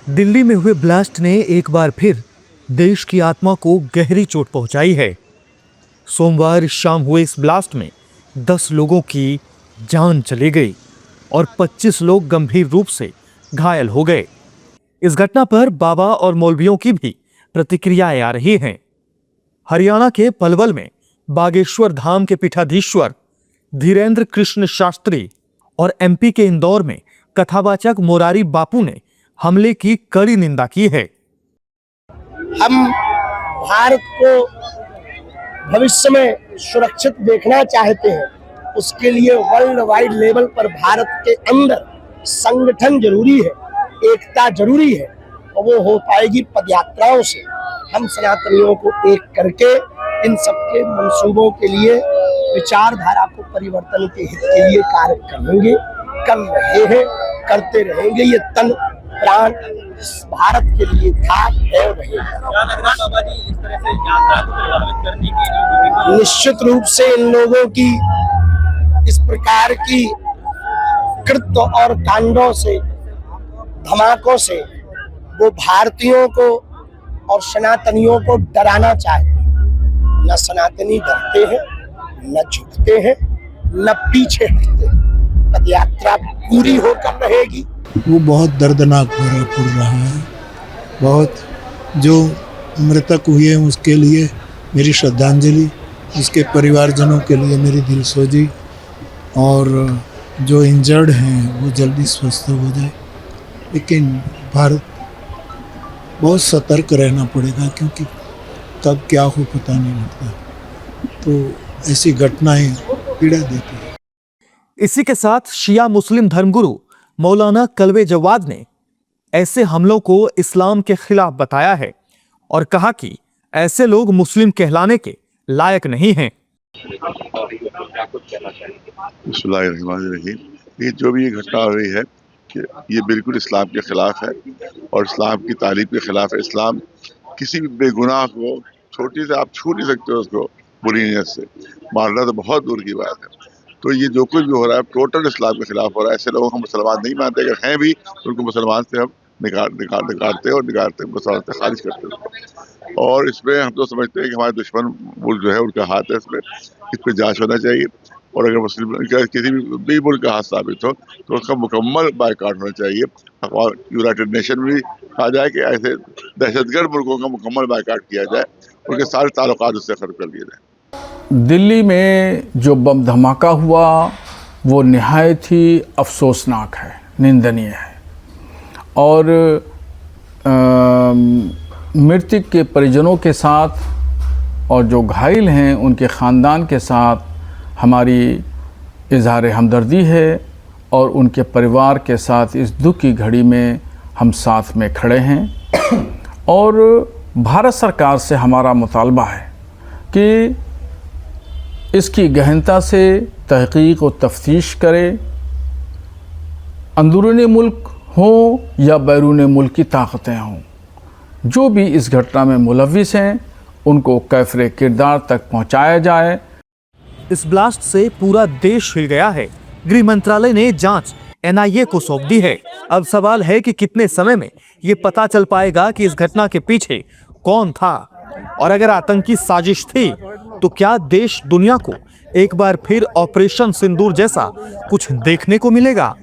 दिल्ली में हुए ब्लास्ट ने एक बार फिर देश की आत्मा को गहरी चोट पहुंचाई है। सोमवार शाम हुए इस ब्लास्ट में 10 लोगों की जान चली गई और 25 लोग गंभीर रूप से घायल हो गए। इस घटना पर बाबा और मौलवियों की भी प्रतिक्रियाएं आ रही हैं। हरियाणा के पलवल में बागेश्वर धाम के पीठाधीश्वर धीरेन्द्र कृष्ण शास्त्री और एमपी के इंदौर में कथावाचक मोरारी बापू ने हमले की कड़ी निंदा की है। हम भारत को भविष्य में सुरक्षित देखना चाहते हैं, उसके लिए वर्ल्ड वाइड लेवल पर भारत के अंदर संगठन जरूरी है, एकता जरूरी है और वो हो पाएगी पदयात्राओं से। हम सनातनियों को एक करके इन सबके मंसूबों के लिए विचारधारा को परिवर्तन के हित के लिए कार्य करेंगे, कर रहे हैं, करते रहेंगे। ये तन प्राण भारत के लिए था, है और रहेगा। निश्चित रूप से इन लोगों की इस प्रकार की कृत्य और कांडों से, धमाकों से वो भारतीयों को और सनातनियों को डराना चाहते हैं। न सनातनी डरते हैं, न झुकते हैं, न पीछे हटते हैं। पदयात्रा पूरी होकर रहेगी। वो बहुत दर्दनाक हो पड़ रहा है। बहुत जो मृतक हुए हैं उसके लिए मेरी श्रद्धांजलि, उसके परिवारजनों के लिए मेरी दिलसोजी, और जो इंजर्ड हैं वो जल्दी स्वस्थ हो जाए। लेकिन भारत बहुत सतर्क रहना पड़ेगा, क्योंकि कब क्या हो पता नहीं लगता। तो ऐसी घटनाएं पीड़ा देती है। इसी के साथ शिया मुस्लिम धर्मगुरु मौलाना कल्वे जवाद ने ऐसे हमलों को इस्लाम के खिलाफ बताया है और कहा कि ऐसे लोग मुस्लिम कहलाने के लायक नहीं हैं। ये जो भी ये घटना हुई है कि ये बिल्कुल इस्लाम के खिलाफ है और इस्लाम की तालीम के खिलाफ है। इस्लाम किसी भी बेगुनाह को छोटी से आप छू नहीं सकते, उसको बुरी नीयत से मारना तो बहुत दूर की बात है। तो ये जो कुछ भी हो रहा है टोटल इस्लाम के खिलाफ हो रहा है। ऐसे लोगों को हम मुसलमान नहीं मानते, अगर हैं भी तो उनको मुसलमान से हम निकालते मुसलमान से खारिज करते हैं। और इसमें हम तो समझते हैं कि हमारे दुश्मन मुल्क जो है उनका हाथ है, इसमें इस पर जांच होना चाहिए। और अगर मुस्लिम किसी भी मुल्क का हाथ साबित हो तो उसका मुकम्मल बायकॉट होना चाहिए। यूनाइटेड नेशन भी कहा जाए कि ऐसे दहशतगर्द मुल्कों का मुकम्मल बायकॉट किया जाए, उनके सारे ताल्लुकात उससे खत्म कर दिए जाए। दिल्ली में जो बम धमाका हुआ वो निहायत ही अफसोसनाक है, निंदनीय है। और मृतक के परिजनों के साथ और जो घायल हैं उनके ख़ानदान के साथ हमारी इज़हार हमदर्दी है और उनके परिवार के साथ इस दुख की घड़ी में हम साथ में खड़े हैं। और भारत सरकार से हमारा मुतालबा है कि इसकी गहनता से तहक़ीक़ और तफ्तीश करे। अंदरूनी मुल्क हो या बैरून मुल्क की ताकतें हों, जो भी इस घटना में मुलव्विस हैं उनको कैफ़रे किरदार तक पहुँचाया जाए। इस ब्लास्ट से पूरा देश हिल गया है। गृह मंत्रालय ने जांच NIA को सौंप दी है। अब सवाल है कि कितने समय में ये पता चल पाएगा कि इस घटना के पीछे कौन था, और अगर आतंकी साजिश थी तो क्या देश दुनिया को एक बार फिर ऑपरेशन सिंदूर जैसा कुछ देखने को मिलेगा।